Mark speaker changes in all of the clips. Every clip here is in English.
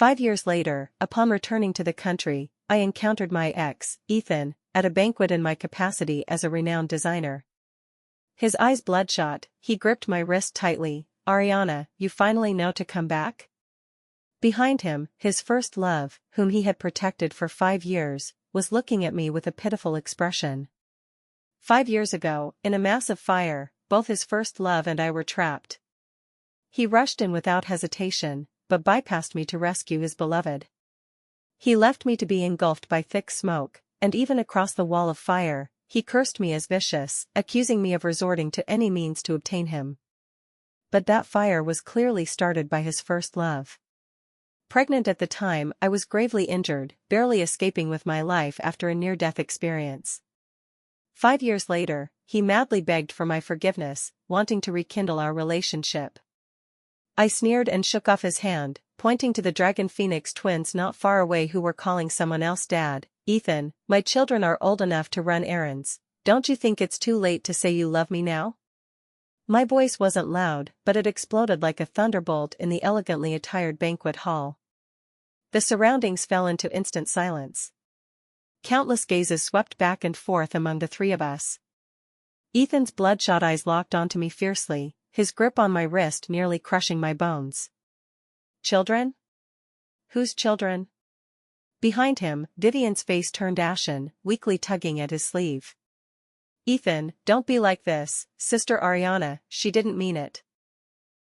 Speaker 1: 5 years later, upon returning to the country, I encountered my ex, Ethan, at a banquet in my capacity as a renowned designer. His eyes bloodshot, he gripped my wrist tightly. "Ariana, you finally know to come back?" Behind him, his first love, whom he had protected for 5 years, was looking at me with a pitiful expression. 5 years ago, in a mass of fire, both his first love and I were trapped. He rushed in without hesitation, but bypassed me to rescue his beloved. He left me to be engulfed by thick smoke, and even across the wall of fire, he cursed me as vicious, accusing me of resorting to any means to obtain him. But that fire was clearly started by his first love. Pregnant at the time, I was gravely injured, barely escaping with my life after a near-death experience. 5 years later, he madly begged for my forgiveness, wanting to rekindle our relationship. I sneered and shook off his hand, pointing to the Dragon Phoenix twins not far away who were calling someone else Dad. "Ethan, my children are old enough to run errands. Don't you think it's too late to say you love me now?" My voice wasn't loud, but it exploded like a thunderbolt in the elegantly attired banquet hall. The surroundings fell into instant silence. Countless gazes swept back and forth among the three of us. Ethan's bloodshot eyes locked onto me fiercely, his grip on my wrist nearly crushing my bones. "Children? Whose children?" Behind him, Vivian's face turned ashen, weakly tugging at his sleeve. "Ethan, don't be like this, Sister Ariana, she didn't mean it.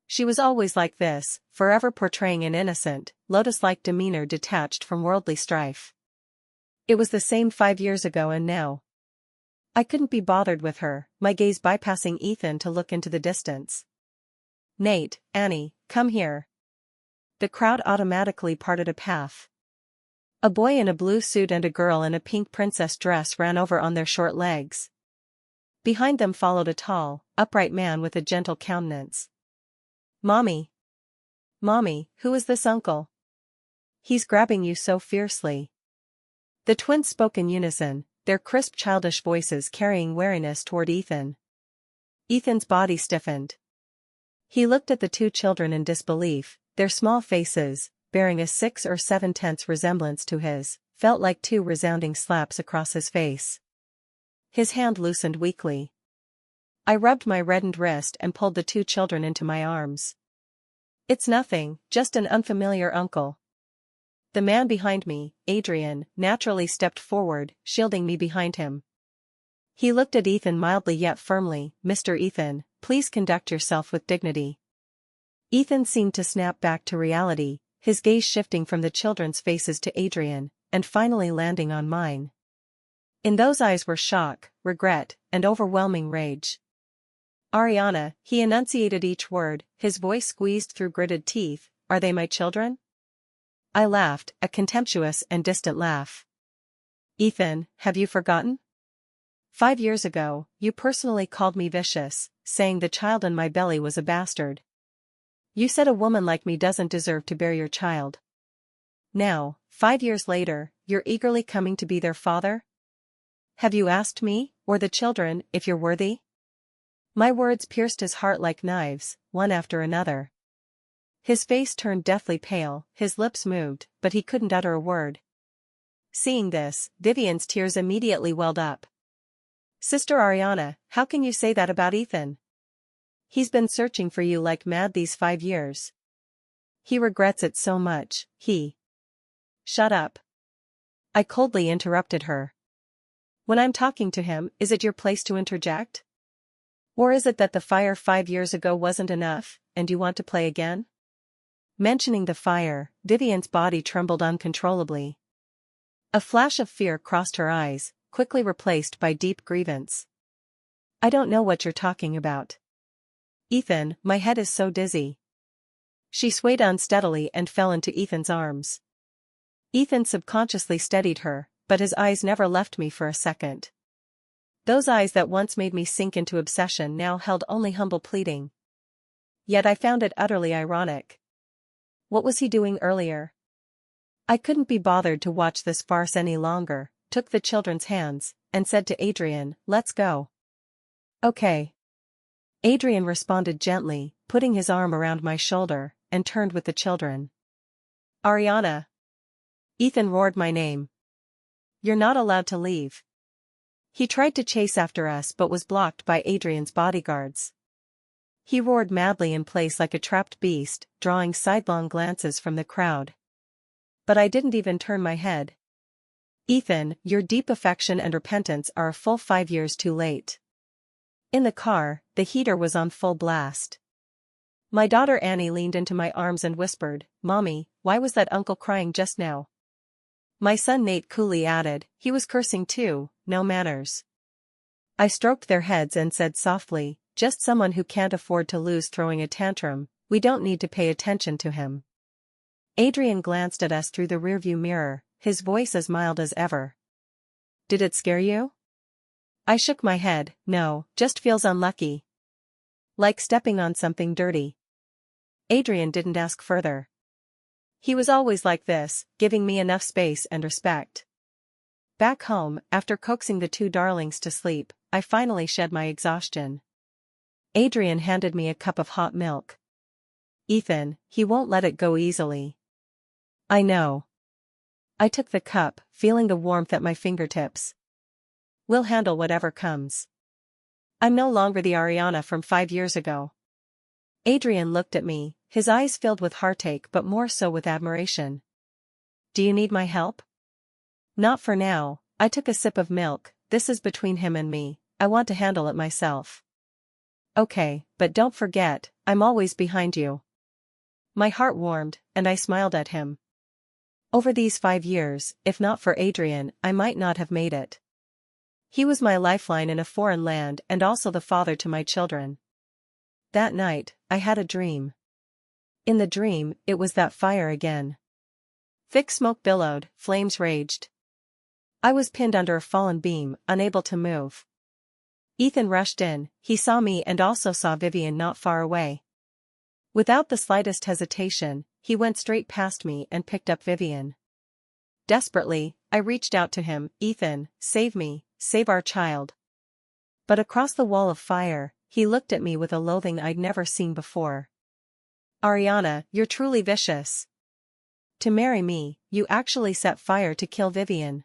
Speaker 1: She was always like this, forever portraying an innocent, lotus-like demeanor detached from worldly strife. It was the same 5 years ago and now." I couldn't be bothered with her, my gaze bypassing Ethan to look into the distance. "Nate, Annie, come here." The crowd automatically parted a path. A boy in a blue suit and a girl in a pink princess dress ran over on their short legs. Behind them followed a tall, upright man with a gentle countenance. "Mommy. Mommy, who is this uncle? He's grabbing you so fiercely." The twins spoke in unison, their crisp childish voices carrying wariness toward Ethan. Ethan's body stiffened. He looked at the two children in disbelief, their small faces, bearing a 6 or 7/10 resemblance to his, felt like two resounding slaps across his face. His hand loosened weakly. I rubbed my reddened wrist and pulled the two children into my arms. "It's nothing, just an unfamiliar uncle." The man behind me, Adrian, naturally stepped forward, shielding me behind him. He looked at Ethan mildly yet firmly. "Mr. Ethan, please conduct yourself with dignity." Ethan seemed to snap back to reality, his gaze shifting from the children's faces to Adrian, and finally landing on mine. In those eyes were shock, regret, and overwhelming rage. "Ariana," he enunciated each word, his voice squeezed through gritted teeth, "are they my children?" I laughed, a contemptuous and distant laugh. "Ethan, have you forgotten? 5 years ago, you personally called me vicious, saying the child in my belly was a bastard. You said a woman like me doesn't deserve to bear your child. Now, 5 years later, you're eagerly coming to be their father? Have you asked me, or the children, if you're worthy?" My words pierced his heart like knives, one after another. His face turned deathly pale, his lips moved, but he couldn't utter a word. Seeing this, Vivian's tears immediately welled up. "Sister Ariana, how can you say that about Ethan? He's been searching for you like mad these 5 years. He regrets it so much, he—" "Shut up." I coldly interrupted her. "When I'm talking to him, is it your place to interject? Or is it that the fire 5 years ago wasn't enough, and you want to play again?" Mentioning the fire, Vivian's body trembled uncontrollably. A flash of fear crossed her eyes, quickly replaced by deep grievance. "I don't know what you're talking about. Ethan, my head is so dizzy." She swayed unsteadily and fell into Ethan's arms. Ethan subconsciously steadied her, but his eyes never left me for a second. Those eyes that once made me sink into obsession now held only humble pleading. Yet I found it utterly ironic. What was he doing earlier? I couldn't be bothered to watch this farce any longer, took the children's hands, and said to Adrian, "Let's go." "Okay." Adrian responded gently, putting his arm around my shoulder, and turned with the children. Ariana. Ethan roared my name. You're not allowed to leave. He tried to chase after us but was blocked by Adrian's bodyguards. He roared madly in place like a trapped beast, drawing sidelong glances from the crowd. But I didn't even turn my head. Ethan, your deep affection and repentance are a full 5 years too late. In the car, the heater was on full blast. My daughter Annie leaned into my arms and whispered, "Mommy, why was that uncle crying just now?" My son Nate coolly added, "He was cursing too, no manners." I stroked their heads and said softly, "Just someone who can't afford to lose throwing a tantrum, we don't need to pay attention to him." Adrian glanced at us through the rearview mirror, his voice as mild as ever. "Did it scare you?" I shook my head, "No, just feels unlucky. Like stepping on something dirty." Adrian didn't ask further. He was always like this, giving me enough space and respect. Back home, after coaxing the two darlings to sleep, I finally shed my exhaustion. Adrian handed me a cup of hot milk. "Ethan, he won't let it go easily." "I know." I took the cup, feeling the warmth at my fingertips. "We'll handle whatever comes. I'm no longer the Ariana from 5 years ago." Adrian looked at me, his eyes filled with heartache but more so with admiration. "Do you need my help?" "Not for now." I took a sip of milk. "This is between him and me, I want to handle it myself." "Okay, but don't forget, I'm always behind you." My heart warmed, and I smiled at him. Over these 5 years, if not for Adrian, I might not have made it. He was my lifeline in a foreign land and also the father to my children. That night, I had a dream. In the dream, it was that fire again. Thick smoke billowed, flames raged. I was pinned under a fallen beam, unable to move. Ethan rushed in, he saw me and also saw Vivian not far away. Without the slightest hesitation, he went straight past me and picked up Vivian. Desperately, I reached out to him, "Ethan, save me, save our child." But across the wall of fire, he looked at me with a loathing I'd never seen before. "Ariana, you're truly vicious. To marry me, you actually set fire to kill Vivian.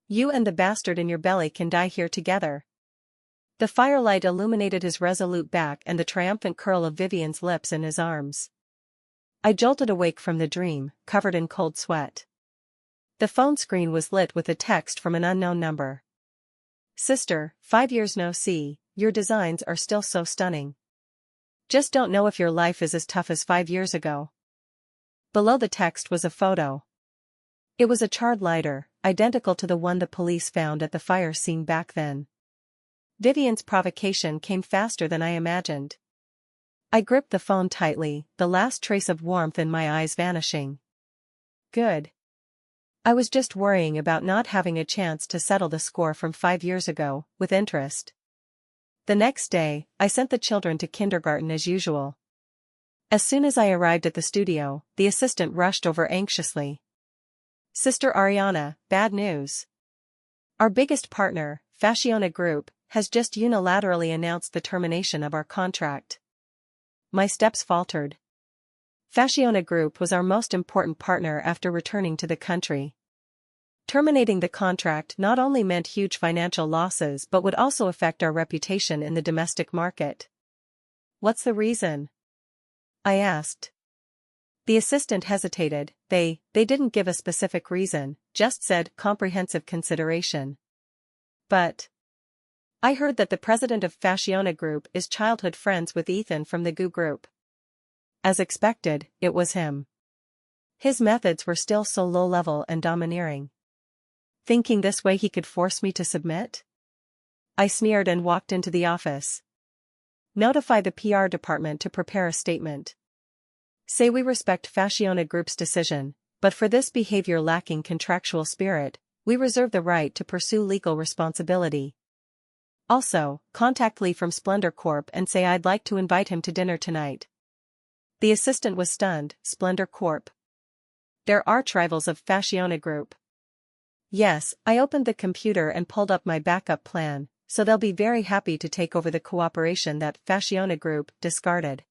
Speaker 1: You and the bastard in your belly can die here together." The firelight illuminated his resolute back and the triumphant curl of Vivian's lips in his arms. I jolted awake from the dream, covered in cold sweat. The phone screen was lit with a text from an unknown number. "Sister, 5 years no see, your designs are still so stunning. Just don't know if your life is as tough as 5 years ago." Below the text was a photo. It was a charred lighter, identical to the one the police found at the fire scene back then. Vivian's provocation came faster than I imagined. I gripped the phone tightly, the last trace of warmth in my eyes vanishing. Good. I was just worrying about not having a chance to settle the score from 5 years ago, with interest. The next day, I sent the children to kindergarten as usual. As soon as I arrived at the studio, the assistant rushed over anxiously. "Sister Ariana, bad news. Our biggest partner, Fasciona Group, has just unilaterally announced the termination of our contract." My steps faltered. Fasciona Group was our most important partner after returning to the country. Terminating the contract not only meant huge financial losses but would also affect our reputation in the domestic market. "What's the reason?" I asked. The assistant hesitated. They didn't give a specific reason, just said comprehensive consideration. "But I heard that the president of Fasciona Group is childhood friends with Ethan from the GU Group." As expected, it was him. His methods were still so low-level and domineering. Thinking this way he could force me to submit? I sneered and walked into the office. "Notify the PR department to prepare a statement. Say we respect Fasciona Group's decision, but for this behavior lacking contractual spirit, we reserve the right to pursue legal responsibility. Also, contact Lee from Splendor Corp and say I'd like to invite him to dinner tonight." The assistant was stunned. "Splendor Corp? They're arch rivals of Fasciona Group." "Yes," I opened the computer and pulled up my backup plan, "so they'll be very happy to take over the cooperation that Fasciona Group discarded."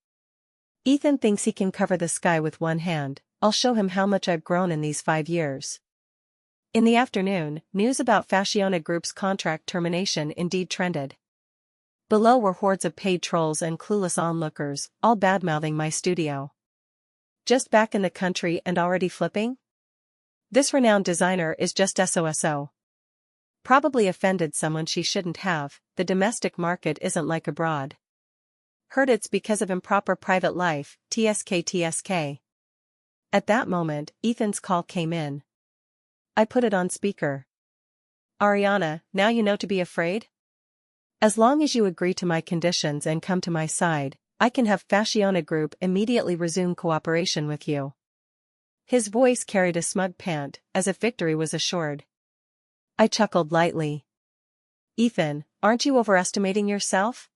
Speaker 1: Ethan thinks he can cover the sky with one hand, I'll show him how much I've grown in these 5 years. In the afternoon, news about Fasciona Group's contract termination indeed trended. Below were hordes of paid trolls and clueless onlookers, all badmouthing my studio. Just back in the country and already flipping? This renowned designer is just SOSO. Probably offended someone she shouldn't have. The domestic market isn't like abroad. Heard it's because of improper private life, TSK. At that moment, Ethan's call came in. I put it on speaker. Ariana, now you know to be afraid? As long as you agree to my conditions and come to my side, I can have Fasciona Group immediately resume cooperation with you. His voice carried a smug pant, as if victory was assured. I chuckled lightly. Ethan, aren't you overestimating yourself?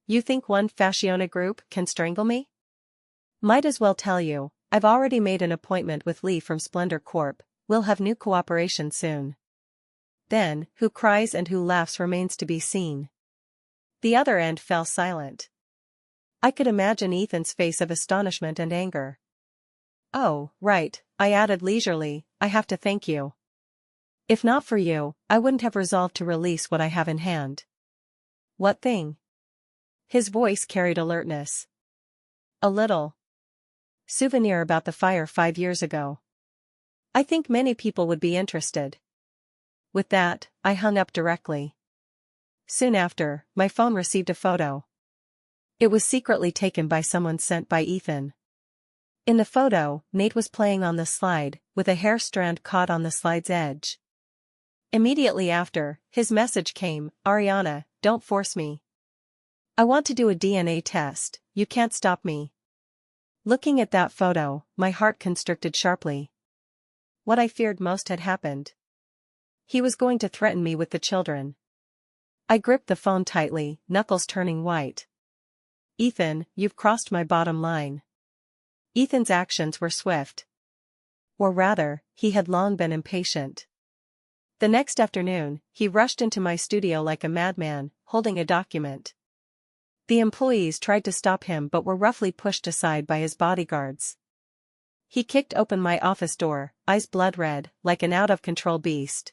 Speaker 1: You think one Fasciona Group can strangle me? Might as well tell you, I've already made an appointment with Lee from Splendor Corp. We'll have new cooperation soon. Then, who cries and who laughs remains to be seen. The other end fell silent. I could imagine Ethan's face of astonishment and anger. Oh, right, I added leisurely, I have to thank you. If not for you, I wouldn't have resolved to release what I have in hand. What thing? His voice carried alertness. A little souvenir about the fire 5 years ago. I think many people would be interested. With that, I hung up directly. Soon after, my phone received a photo. It was secretly taken by someone sent by Ethan. In the photo, Nate was playing on the slide, with a hair strand caught on the slide's edge. Immediately after, his message came, Ariana, don't force me. I want to do a DNA test, you can't stop me. Looking at that photo, my heart constricted sharply. What I feared most had happened. He was going to threaten me with the children. I gripped the phone tightly, knuckles turning white. Ethan, you've crossed my bottom line. Ethan's actions were swift. Or rather, he had long been impatient. The next afternoon, he rushed into my studio like a madman, holding a document. The employees tried to stop him but were roughly pushed aside by his bodyguards. He kicked open my office door, eyes blood red, like an out-of-control beast.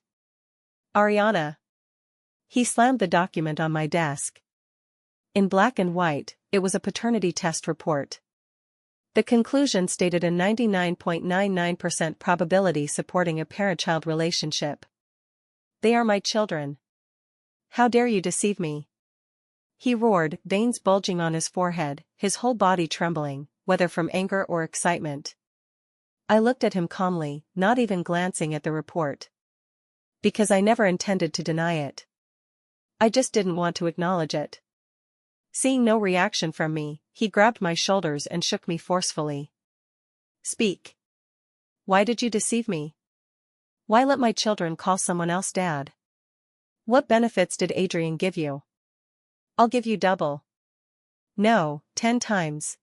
Speaker 1: Ariana. He slammed the document on my desk. In black and white, it was a paternity test report. The conclusion stated a 99.99% probability supporting a parent-child relationship. They are my children. How dare you deceive me? He roared, veins bulging on his forehead, his whole body trembling, whether from anger or excitement. I looked at him calmly, not even glancing at the report. Because I never intended to deny it. I just didn't want to acknowledge it. Seeing no reaction from me, he grabbed my shoulders and shook me forcefully. Speak. Why did you deceive me? Why let my children call someone else dad? What benefits did Adrian give you? I'll give you double. No, 10 times.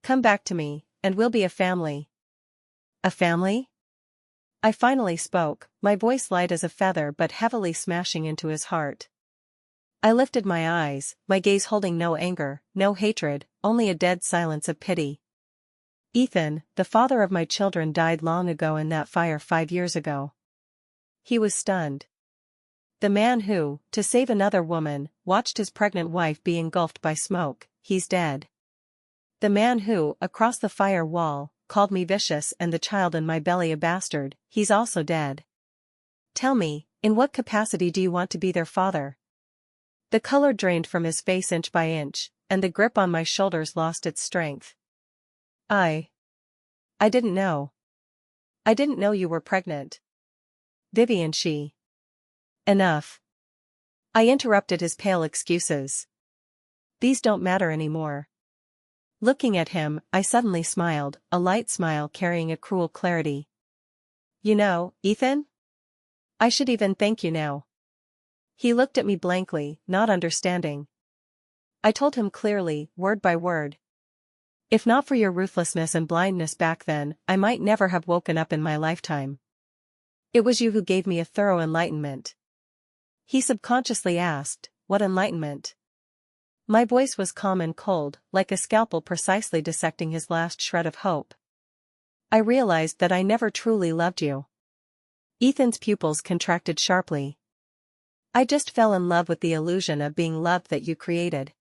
Speaker 1: Come back to me, and we'll be a family. A family? I finally spoke, my voice light as a feather but heavily smashing into his heart. I lifted my eyes, my gaze holding no anger, no hatred, only a dead silence of pity. Ethan, the father of my children, died long ago in that fire 5 years ago. He was stunned. The man who, to save another woman, watched his pregnant wife be engulfed by smoke, he's dead. The man who, across the fire wall, called me vicious and the child in my belly a bastard, he's also dead. Tell me, in what capacity do you want to be their father? The color drained from his face inch by inch, and the grip on my shoulders lost its strength. I didn't know. I didn't know you were pregnant. Vivian, she. Enough. I interrupted his pale excuses. These don't matter anymore. Looking at him, I suddenly smiled, a light smile carrying a cruel clarity. You know, Ethan? I should even thank you now. He looked at me blankly, not understanding. I told him clearly, word by word. If not for your ruthlessness and blindness back then, I might never have woken up in my lifetime. It was you who gave me a thorough enlightenment. He subconsciously asked, what enlightenment? My voice was calm and cold, like a scalpel precisely dissecting his last shred of hope. I realized that I never truly loved you. Ethan's pupils contracted sharply. I just fell in love with the illusion of being loved that you created.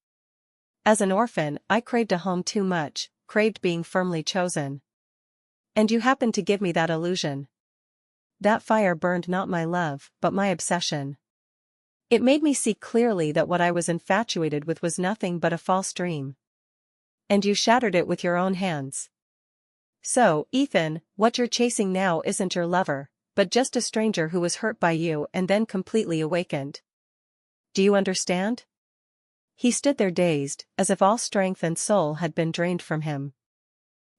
Speaker 1: As an orphan, I craved a home too much, craved being firmly chosen. And you happened to give me that illusion. That fire burned not my love, but my obsession. It made me see clearly that what I was infatuated with was nothing but a false dream. And you shattered it with your own hands. So, Ethan, what you're chasing now isn't your lover, but just a stranger who was hurt by you and then completely awakened. Do you understand? He stood there dazed, as if all strength and soul had been drained from him.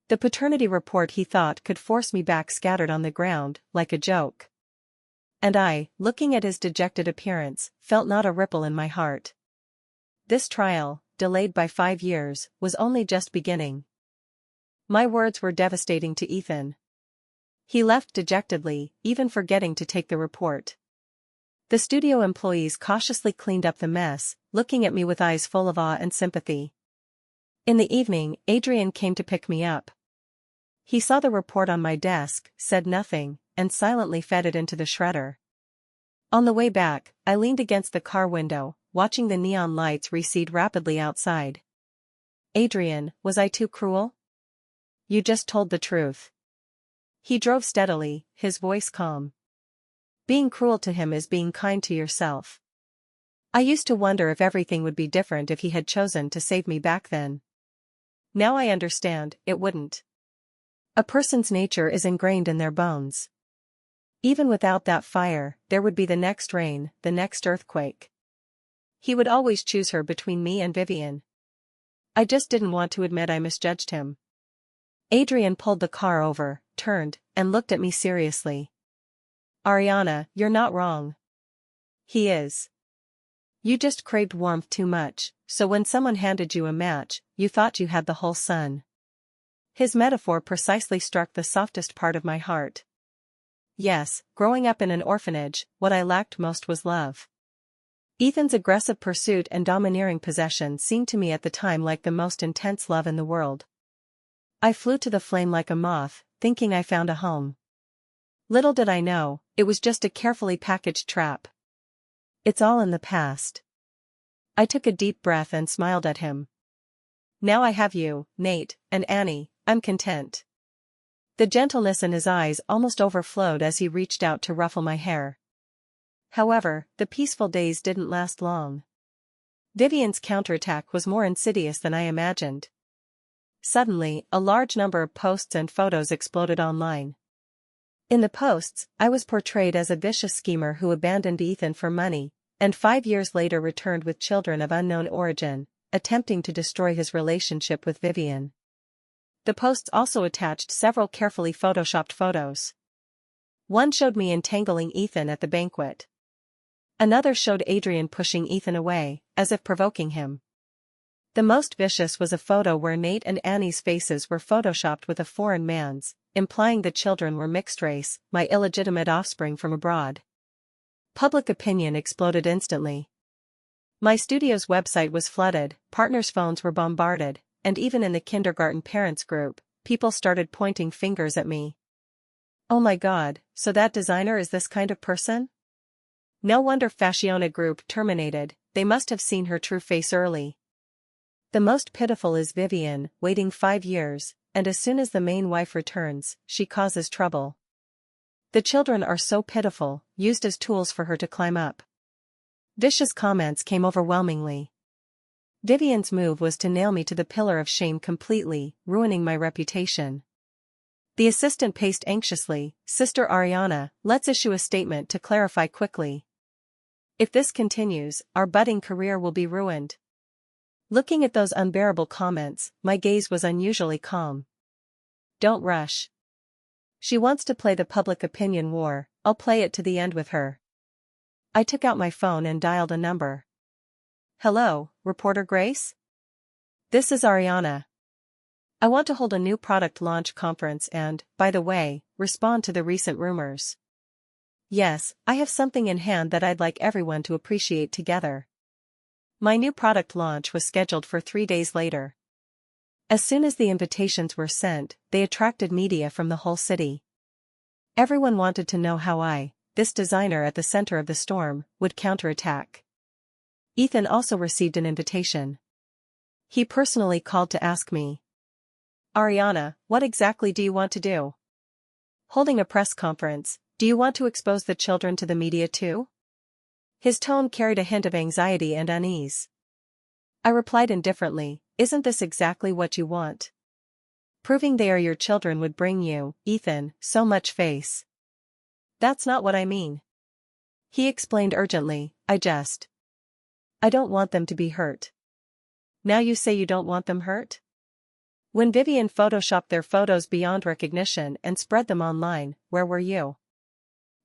Speaker 1: The paternity report he thought could force me back scattered on the ground, like a joke. And I, looking at his dejected appearance, felt not a ripple in my heart. This trial, delayed by 5 years, was only just beginning. My words were devastating to Ethan. He left dejectedly, even forgetting to take the report. The studio employees cautiously cleaned up the mess, looking at me with eyes full of awe and sympathy. In the evening, Adrian came to pick me up. He saw the report on my desk, said nothing, and silently fed it into the shredder. On the way back, I leaned against the car window, watching the neon lights recede rapidly outside. Adrian, was I too cruel? You just told the truth. He drove steadily, his voice calm. Being cruel to him is being kind to yourself. I used to wonder if everything would be different if he had chosen to save me back then. Now I understand, it wouldn't. A person's nature is ingrained in their bones. Even without that fire, there would be the next rain, the next earthquake. He would always choose her between me and Vivian. I just didn't want to admit I misjudged him. Adrian pulled the car over, turned, and looked at me seriously. Ariana, you're not wrong. He is. You just craved warmth too much, so when someone handed you a match, you thought you had the whole sun. His metaphor precisely struck the softest part of my heart. Yes, growing up in an orphanage, what I lacked most was love. Ethan's aggressive pursuit and domineering possession seemed to me at the time like the most intense love in the world. I flew to the flame like a moth, thinking I found a home. Little did I know, it was just a carefully packaged trap. It's all in the past. I took a deep breath and smiled at him. Now I have you, Nate, and Annie, I'm content. The gentleness in his eyes almost overflowed as he reached out to ruffle my hair. However, the peaceful days didn't last long. Vivian's counterattack was more insidious than I imagined. Suddenly, a large number of posts and photos exploded online. In the posts, I was portrayed as a vicious schemer who abandoned Ethan for money, and 5 years later returned with children of unknown origin, attempting to destroy his relationship with Vivian. The posts also attached several carefully photoshopped photos. One showed me entangling Ethan at the banquet. Another showed Adrian pushing Ethan away, as if provoking him. The most vicious was a photo where Nate and Annie's faces were photoshopped with a foreign man's, implying the children were mixed race, my illegitimate offspring from abroad. Public opinion exploded instantly. My studio's website was flooded, partners' phones were bombarded, and even in the kindergarten parents group, people started pointing fingers at me. Oh my God, so that designer is this kind of person? No wonder Fashiona Group terminated, they must have seen her true face early. The most pitiful is Vivian, waiting 5 years, and as soon as the main wife returns, she causes trouble. The children are so pitiful, used as tools for her to climb up. Vicious comments came overwhelmingly. Vivian's move was to nail me to the pillar of shame completely, ruining my reputation. The assistant paced anxiously, Sister Ariana, let's issue a statement to clarify quickly. If this continues, our budding career will be ruined. Looking at those unbearable comments, my gaze was unusually calm. Don't rush. She wants to play the public opinion war, I'll play it to the end with her. I took out my phone and dialed a number. Hello, Reporter Grace? This is Ariana. I want to hold a new product launch conference and, by the way, respond to the recent rumors. Yes, I have something in hand that I'd like everyone to appreciate together. My new product launch was scheduled for 3 days later. As soon as the invitations were sent, they attracted media from the whole city. Everyone wanted to know how I, this designer at the center of the storm, would counterattack. Ethan also received an invitation. He personally called to ask me, "Ariana, what exactly do you want to do? Holding a press conference, do you want to expose the children to the media too?" His tone carried a hint of anxiety and unease. I replied indifferently, "Isn't this exactly what you want? Proving they are your children would bring you, Ethan, so much face." "That's not what I mean," he explained urgently. I don't want them to be hurt." "Now you say you don't want them hurt? When Vivian photoshopped their photos beyond recognition and spread them online, where were you?"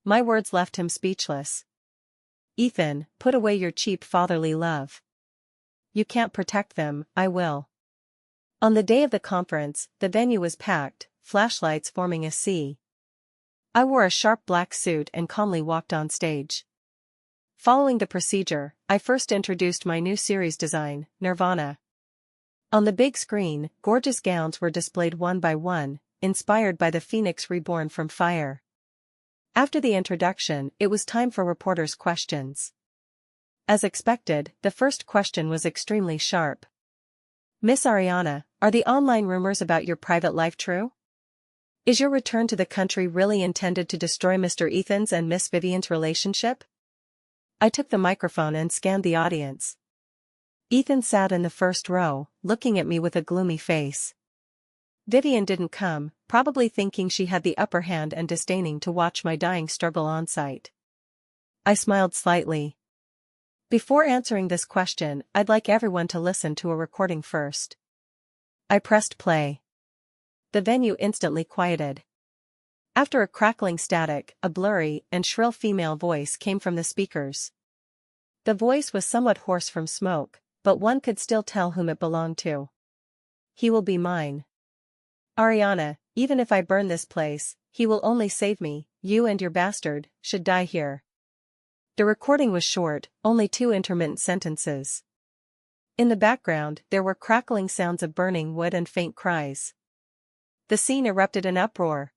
Speaker 1: My words left him speechless. "Ethan, put away your cheap fatherly love. You can't protect them, I will." On the day of the conference, the venue was packed, flashlights forming a sea. I wore a sharp black suit and calmly walked on stage. Following the procedure, I first introduced my new series design, Nirvana. On the big screen, gorgeous gowns were displayed one by one, inspired by the phoenix reborn from fire. After the introduction, it was time for reporters' questions. As expected, the first question was extremely sharp. "Miss Ariana, are the online rumors about your private life true? Is your return to the country really intended to destroy Mr. Ethan's and Miss Vivian's relationship?" I took the microphone and scanned the audience. Ethan sat in the first row, looking at me with a gloomy face. Vivian didn't come, probably thinking she had the upper hand and disdaining to watch my dying struggle on site. I smiled slightly. "Before answering this question, I'd like everyone to listen to a recording first." I pressed play. The venue instantly quieted. After a crackling static, a blurry and shrill female voice came from the speakers. The voice was somewhat hoarse from smoke, but one could still tell whom it belonged to. "He will be mine. Ariana, even if I burn this place, he will only save me. You and your bastard should die here." The recording was short, only 2 intermittent sentences. In the background, there were crackling sounds of burning wood and faint cries. The scene erupted in uproar.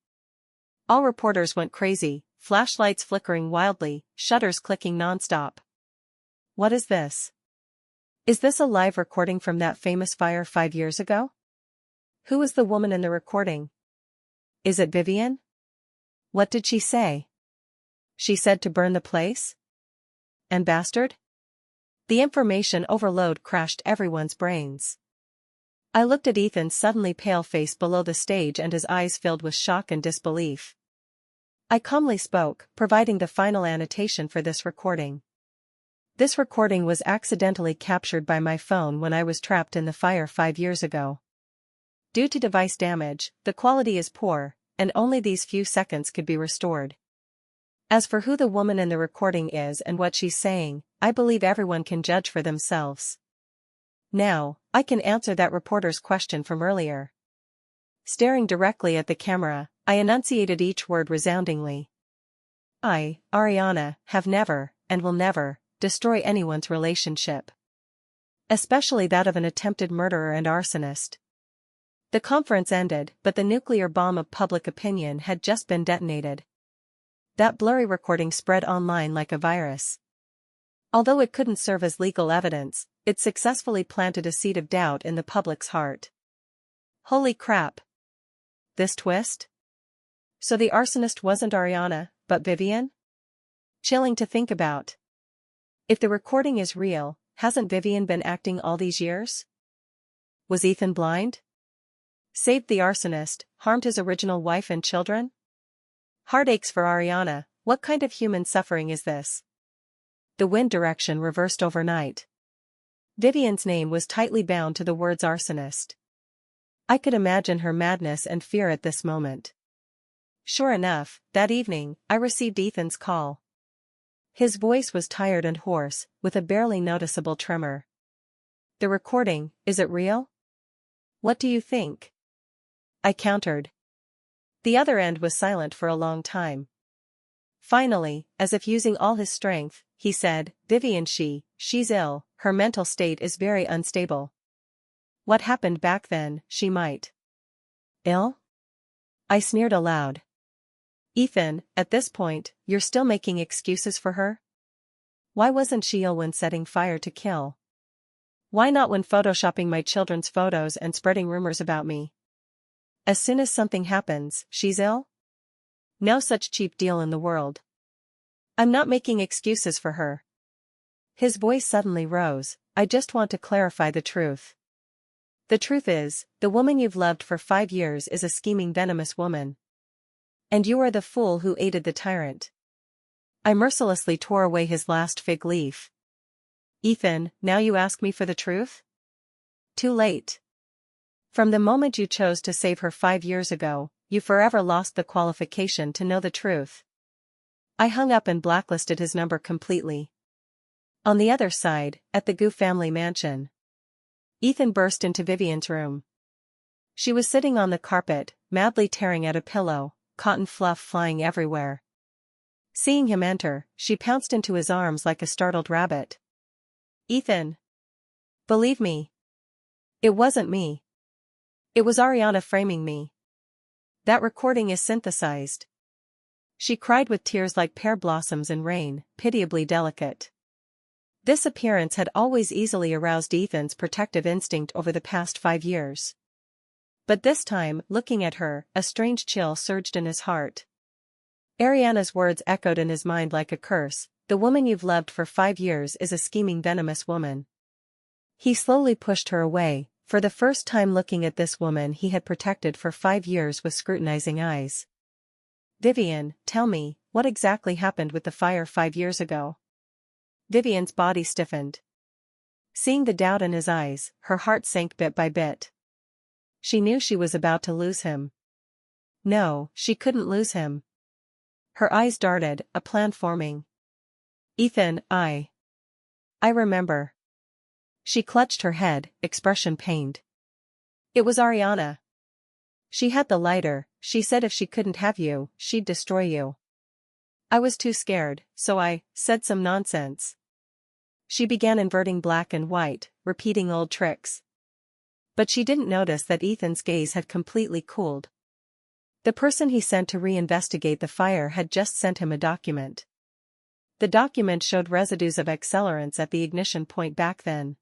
Speaker 1: All reporters went crazy, flashlights flickering wildly, shutters clicking nonstop. "What is this? Is this a live recording from that famous fire 5 years ago? Who was the woman in the recording? Is it Vivian? What did she say? She said to burn the place? And bastard?" The information overload crashed everyone's brains. I looked at Ethan's suddenly pale face below the stage and his eyes filled with shock and disbelief. I calmly spoke, providing the final annotation for this recording. "This recording was accidentally captured by my phone when I was trapped in the fire 5 years ago. Due to device damage, the quality is poor, and only these few seconds could be restored. As for who the woman in the recording is and what she's saying, I believe everyone can judge for themselves." Now, I can answer that reporter's question from earlier. Staring directly at the camera, I enunciated each word resoundingly. "I, Ariana, have never, and will never, destroy anyone's relationship. Especially that of an attempted murderer and arsonist." The conference ended, but the nuclear bomb of public opinion had just been detonated. That blurry recording spread online like a virus. Although it couldn't serve as legal evidence, it successfully planted a seed of doubt in the public's heart. Holy crap! This twist? So the arsonist wasn't Ariana, but Vivian? Chilling to think about. If the recording is real, hasn't Vivian been acting all these years? Was Ethan blind? Saved the arsonist, harmed his original wife and children? Heartaches for Ariana, what kind of human suffering is this? The wind direction reversed overnight. Vivian's name was tightly bound to the words arsonist. I could imagine her madness and fear at this moment. Sure enough, that evening, I received Ethan's call. His voice was tired and hoarse, with a barely noticeable tremor. "The recording, is it real? What do you think?" I countered. The other end was silent for a long time. Finally, as if using all his strength, he said, "Vivian, she's ill, her mental state is very unstable." what happened back then, she might. Ill? I sneered aloud. Ethan, at this point, you're still making excuses for her? Why wasn't she ill when setting fire to kill? Why not when photoshopping my children's photos and spreading rumors about me? As soon as something happens, she's ill? No such cheap deal in the world. I'm not making excuses for her. His voice suddenly rose. I just want to clarify the truth. The truth is, the woman you've loved for 5 years is a scheming, venomous woman. And you are the fool who aided the tyrant. I mercilessly tore away his last fig leaf. Ethan, now you ask me for the truth? Too late. From the moment you chose to save her 5 years ago, you forever lost the qualification to know the truth. I hung up and blacklisted his number completely. On the other side, at the Gu family mansion, Ethan burst into Vivian's room. She was sitting on the carpet, madly tearing at a pillow, cotton fluff flying everywhere. Seeing him enter, she pounced into his arms like a startled rabbit. Ethan! Believe me. It wasn't me. It was Ariana framing me. That recording is synthesized. She cried with tears like pear blossoms in rain, pitiably delicate. This appearance had always easily aroused Ethan's protective instinct over the past 5 years. But this time, looking at her, a strange chill surged in his heart. Ariana's words echoed in his mind like a curse. The woman you've loved for 5 years is a scheming, venomous woman. He slowly pushed her away, for the first time looking at this woman he had protected for 5 years with scrutinizing eyes. Vivian, tell me, what exactly happened with the fire 5 years ago? Vivian's body stiffened. Seeing the doubt in his eyes, her heart sank bit by bit. She knew she was about to lose him. No, she couldn't lose him. Her eyes darted, a plan forming. Ethan, I remember. She clutched her head, expression pained. It was Ariana. She had the lighter. She said if she couldn't have you, she'd destroy you. I was too scared, so I said some nonsense. She began inverting black and white, repeating old tricks. But she didn't notice that Ethan's gaze had completely cooled. The person he sent to reinvestigate the fire had just sent him a document. The document showed residues of accelerants at the ignition point back then.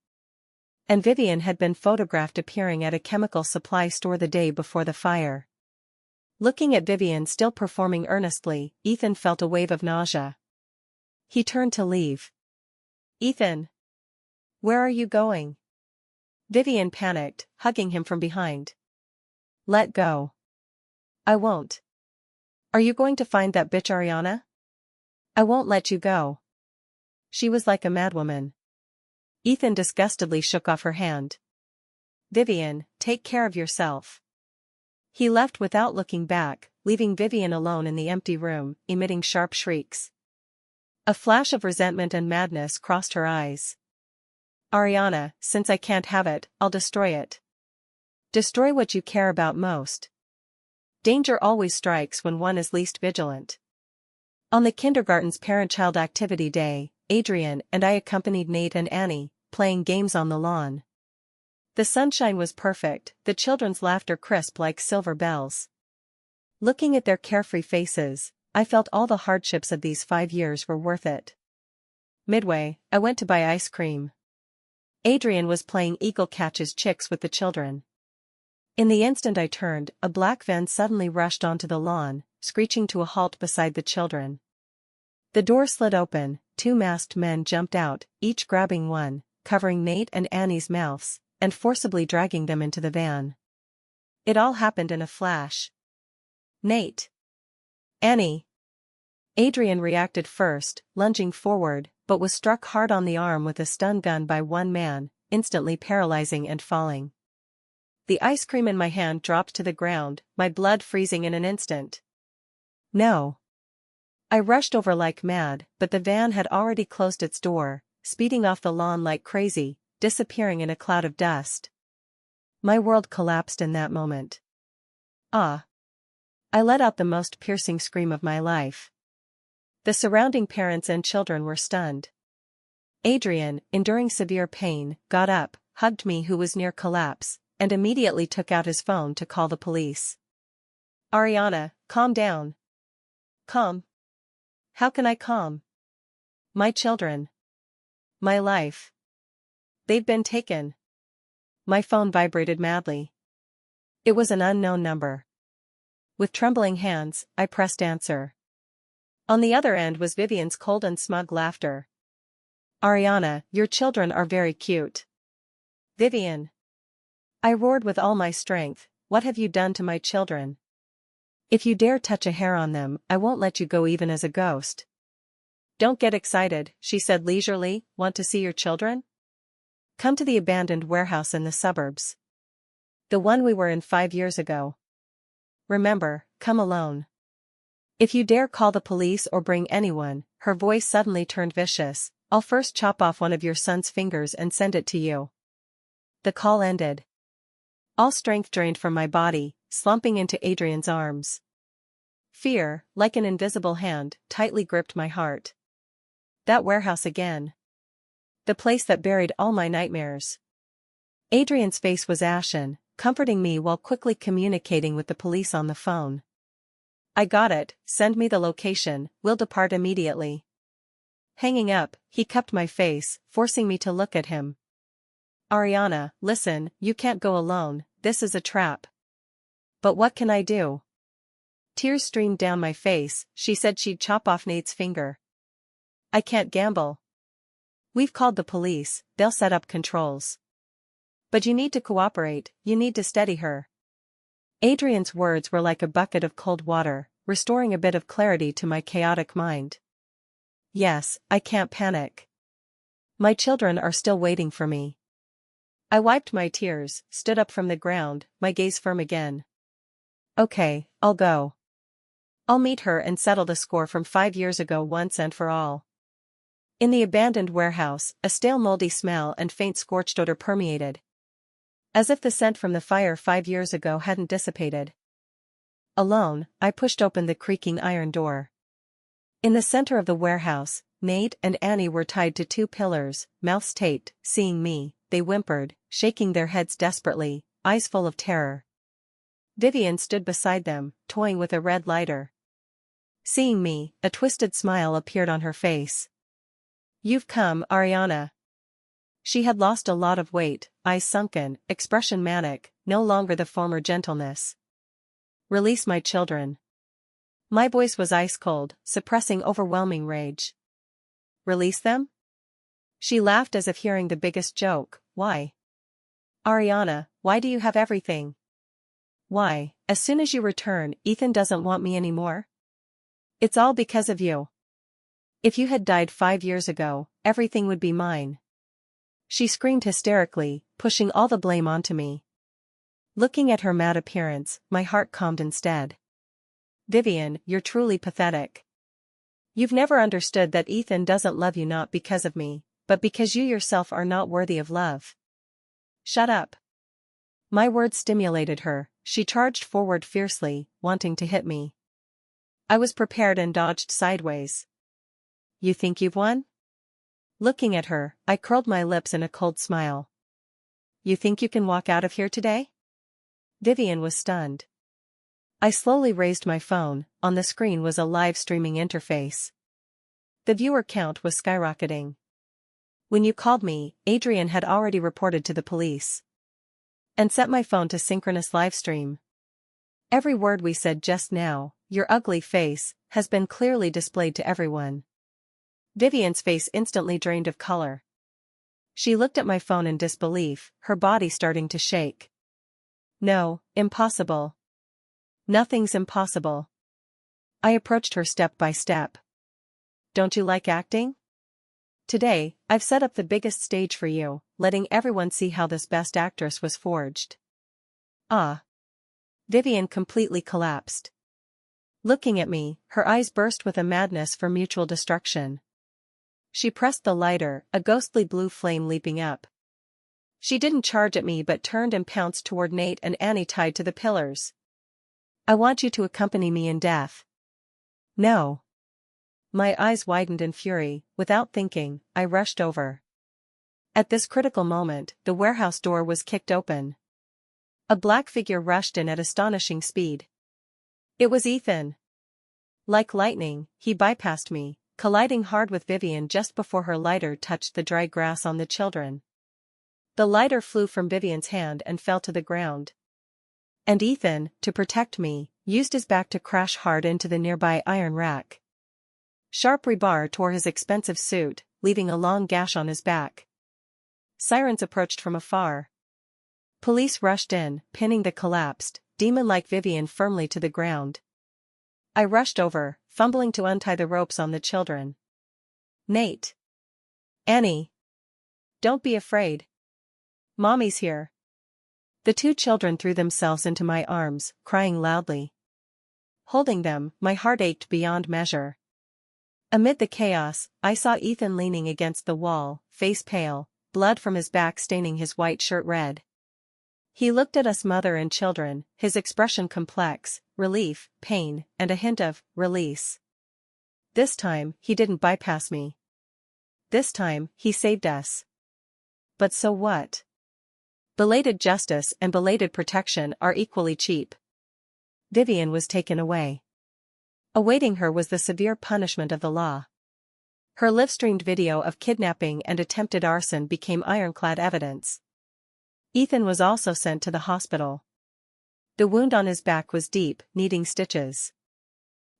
Speaker 1: And Vivian had been photographed appearing at a chemical supply store the day before the fire. Looking at Vivian still performing earnestly, Ethan felt a wave of nausea. He turned to leave. Ethan! Where are you going? Vivian panicked, hugging him from behind. Let go. I won't. Are you going to find that bitch Ariana? I won't let you go. She was like a madwoman. Ethan disgustedly shook off her hand. Vivian, take care of yourself. He left without looking back, leaving Vivian alone in the empty room, emitting sharp shrieks. A flash of resentment and madness crossed her eyes. Ariana, since I can't have it, I'll destroy it. Destroy what you care about most. Danger always strikes when one is least vigilant. On the kindergarten's parent-child activity day, Adrian and I accompanied Nate and Annie, playing games on the lawn. The sunshine was perfect, the children's laughter crisp like silver bells. Looking at their carefree faces, I felt all the hardships of these 5 years were worth it. Midway, I went to buy ice cream. Adrian was playing Eagle Catches Chicks with the children. In the instant I turned, a black van suddenly rushed onto the lawn, screeching to a halt beside the children. The door slid open, 2 masked men jumped out, each grabbing one, covering Nate and Annie's mouths, and forcibly dragging them into the van. It all happened in a flash. Nate. Annie. Adrian reacted first, lunging forward, but was struck hard on the arm with a stun gun by one man, instantly paralyzing and falling. The ice cream in my hand dropped to the ground, my blood freezing in an instant. No. I rushed over like mad, but the van had already closed its door, speeding off the lawn like crazy, disappearing in a cloud of dust. My world collapsed in that moment. Ah! I let out the most piercing scream of my life. The surrounding parents and children were stunned. Adrian, enduring severe pain, got up, hugged me who was near collapse, and immediately took out his phone to call the police. Ariana, calm down. Calm? How can I calm? My children. My life. They've been taken. My phone vibrated madly. It was an unknown number. With trembling hands, I pressed answer. On the other end was Vivian's cold and smug laughter. Ariana, your children are very cute. Vivian. I roared with all my strength, what have you done to my children? If you dare touch a hair on them, I won't let you go even as a ghost. Don't get excited, she said leisurely, want to see your children? Come to the abandoned warehouse in the suburbs. The one we were in 5 years ago. Remember, come alone. If you dare call the police or bring anyone, her voice suddenly turned vicious, I'll first chop off one of your son's fingers and send it to you. The call ended. All strength drained from my body, slumping into Adrian's arms. Fear, like an invisible hand, tightly gripped my heart. That warehouse again. The place that buried all my nightmares. Adrian's face was ashen, comforting me while quickly communicating with the police on the phone. I got it, send me the location, we'll depart immediately. Hanging up, he cupped my face, forcing me to look at him. Ariana, listen, you can't go alone, this is a trap. But what can I do? Tears streamed down my face, she said she'd chop off Nate's finger. I can't gamble. We've called the police, they'll set up controls. But you need to cooperate, you need to steady her. Adrian's words were like a bucket of cold water, restoring a bit of clarity to my chaotic mind. Yes, I can't panic. My children are still waiting for me. I wiped my tears, stood up from the ground, my gaze firm again. Okay, I'll go. I'll meet her and settle the score from 5 years ago once and for all. In the abandoned warehouse, a stale moldy smell and faint scorched odor permeated. As if the scent from the fire 5 years ago hadn't dissipated. Alone, I pushed open the creaking iron door. In the center of the warehouse, Nate and Annie were tied to 2 pillars, mouths taped. Seeing me, they whimpered, shaking their heads desperately, eyes full of terror. Vivian stood beside them, toying with a red lighter. Seeing me, a twisted smile appeared on her face. You've come, Ariana. She had lost a lot of weight, eyes sunken, expression manic, no longer the former gentleness. Release my children. My voice was ice cold, suppressing overwhelming rage. Release them? She laughed as if hearing the biggest joke. Why? Ariana, why do you have everything? Why, as soon as you return, Ethan doesn't want me anymore? It's all because of you. If you had died 5 years ago, everything would be mine. She screamed hysterically, pushing all the blame onto me. Looking at her mad appearance, my heart calmed instead. Vivian, you're truly pathetic. You've never understood that Ethan doesn't love you not because of me, but because you yourself are not worthy of love. Shut up. My words stimulated her, she charged forward fiercely, wanting to hit me. I was prepared and dodged sideways. You think you've won? Looking at her, I curled my lips in a cold smile. You think you can walk out of here today? Vivian was stunned. I slowly raised my phone, on the screen was a live streaming interface. The viewer count was skyrocketing. When you called me, Adrian had already reported to the police. And set my phone to synchronous livestream. Every word we said just now, your ugly face, has been clearly displayed to everyone. Vivian's face instantly drained of color. She looked at my phone in disbelief, her body starting to shake. No, impossible. Nothing's impossible. I approached her step by step. Don't you like acting? Today, I've set up the biggest stage for you, letting everyone see how this best actress was forged. Ah. Vivian completely collapsed. Looking at me, her eyes burst with a madness for mutual destruction. She pressed the lighter, a ghostly blue flame leaping up. She didn't charge at me but turned and pounced toward Nate and Annie tied to the pillars. I want you to accompany me in death. No. My eyes widened in fury, without thinking, I rushed over. At this critical moment, the warehouse door was kicked open. A black figure rushed in at astonishing speed. It was Ethan. Like lightning, he bypassed me, colliding hard with Vivian just before her lighter touched the dry grass on the children. The lighter flew from Vivian's hand and fell to the ground. And Ethan, to protect me, used his back to crash hard into the nearby iron rack. Sharp rebar tore his expensive suit, leaving a long gash on his back. Sirens approached from afar. Police rushed in, pinning the collapsed, demon-like Vivian firmly to the ground. I rushed over, fumbling to untie the ropes on the children. Nate. Annie. Don't be afraid. Mommy's here. The two children threw themselves into my arms, crying loudly. Holding them, my heart ached beyond measure. Amid the chaos, I saw Ethan leaning against the wall, face pale, blood from his back staining his white shirt red. He looked at us mother and children, his expression complex, relief, pain, and a hint of release. This time, he didn't bypass me. This time, he saved us. But so what? Belated justice and belated protection are equally cheap. Vivian was taken away. Awaiting her was the severe punishment of the law. Her live-streamed video of kidnapping and attempted arson became ironclad evidence. Ethan was also sent to the hospital. The wound on his back was deep, needing stitches.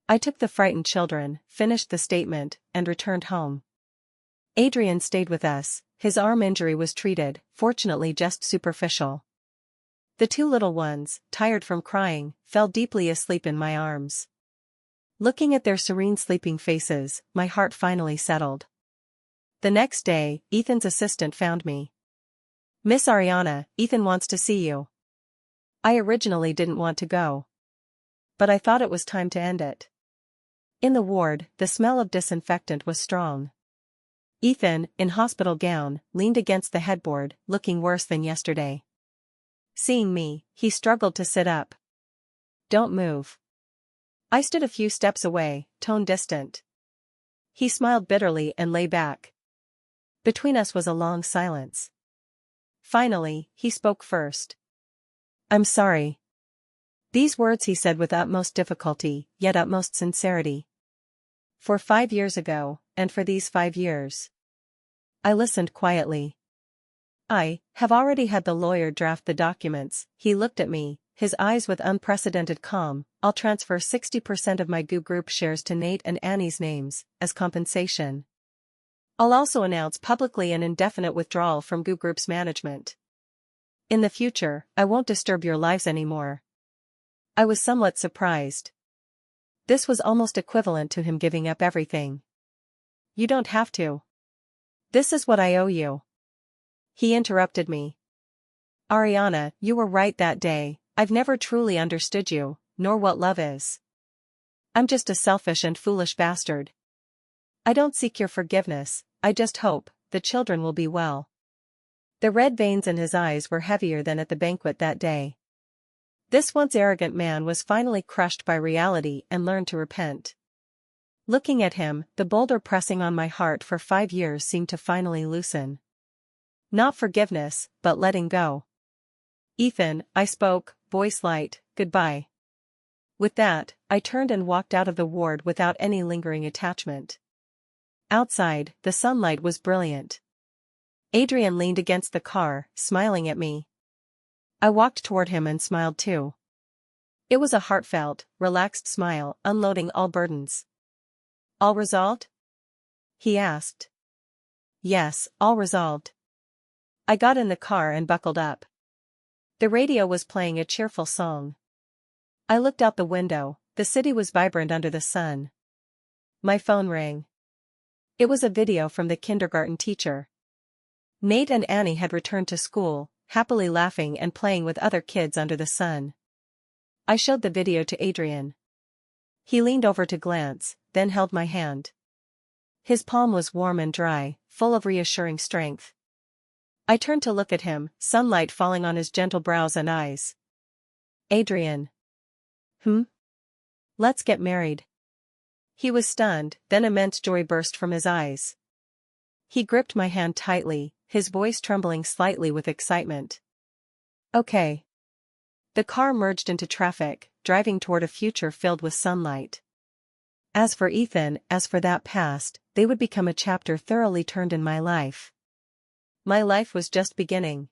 Speaker 1: I took the frightened children, finished the statement, and returned home. Adrian stayed with us. His arm injury was treated, fortunately just superficial. The two little ones, tired from crying, fell deeply asleep in my arms. Looking at their serene sleeping faces, my heart finally settled. The next day, Ethan's assistant found me. Miss Ariana, Ethan wants to see you. I originally didn't want to go. But I thought it was time to end it. In the ward, the smell of disinfectant was strong. Ethan, in hospital gown, leaned against the headboard, looking worse than yesterday. Seeing me, he struggled to sit up. Don't move. I stood a few steps away, tone distant. He smiled bitterly and lay back. Between us was a long silence. Finally, he spoke first. I'm sorry. These words he said with utmost difficulty, yet utmost sincerity. For 5 years ago, and for these 5 years. I listened quietly. I have already had the lawyer draft the documents. He looked at me, his eyes with unprecedented calm. I'll transfer 60% of my Goo Group shares to Nate and Annie's names, as compensation. I'll also announce publicly an indefinite withdrawal from Goo Group's management. In the future, I won't disturb your lives anymore. I was somewhat surprised. This was almost equivalent to him giving up everything. You don't have to. This is what I owe you. He interrupted me. Ariana, you were right that day. I've never truly understood you, nor what love is. I'm just a selfish and foolish bastard. I don't seek your forgiveness, I just hope the children will be well. The red veins in his eyes were heavier than at the banquet that day. This once arrogant man was finally crushed by reality and learned to repent. Looking at him, the boulder pressing on my heart for 5 years seemed to finally loosen. Not forgiveness, but letting go. Ethan, I spoke, voice light, goodbye. With that, I turned and walked out of the ward without any lingering attachment. Outside, the sunlight was brilliant. Adrian leaned against the car, smiling at me. I walked toward him and smiled too. It was a heartfelt, relaxed smile, unloading all burdens. All resolved? He asked. Yes, all resolved. I got in the car and buckled up. The radio was playing a cheerful song. I looked out the window, the city was vibrant under the sun. My phone rang. It was a video from the kindergarten teacher. Nate and Annie had returned to school, happily laughing and playing with other kids under the sun. I showed the video to Adrian. He leaned over to glance, then held my hand. His palm was warm and dry, full of reassuring strength. I turned to look at him, sunlight falling on his gentle brows and eyes. Adrian. Let's get married. He was stunned, then immense joy burst from his eyes. He gripped my hand tightly, his voice trembling slightly with excitement. Okay. The car merged into traffic, driving toward a future filled with sunlight. As for Ethan, as for that past, they would become a chapter thoroughly turned in my life. My life was just beginning.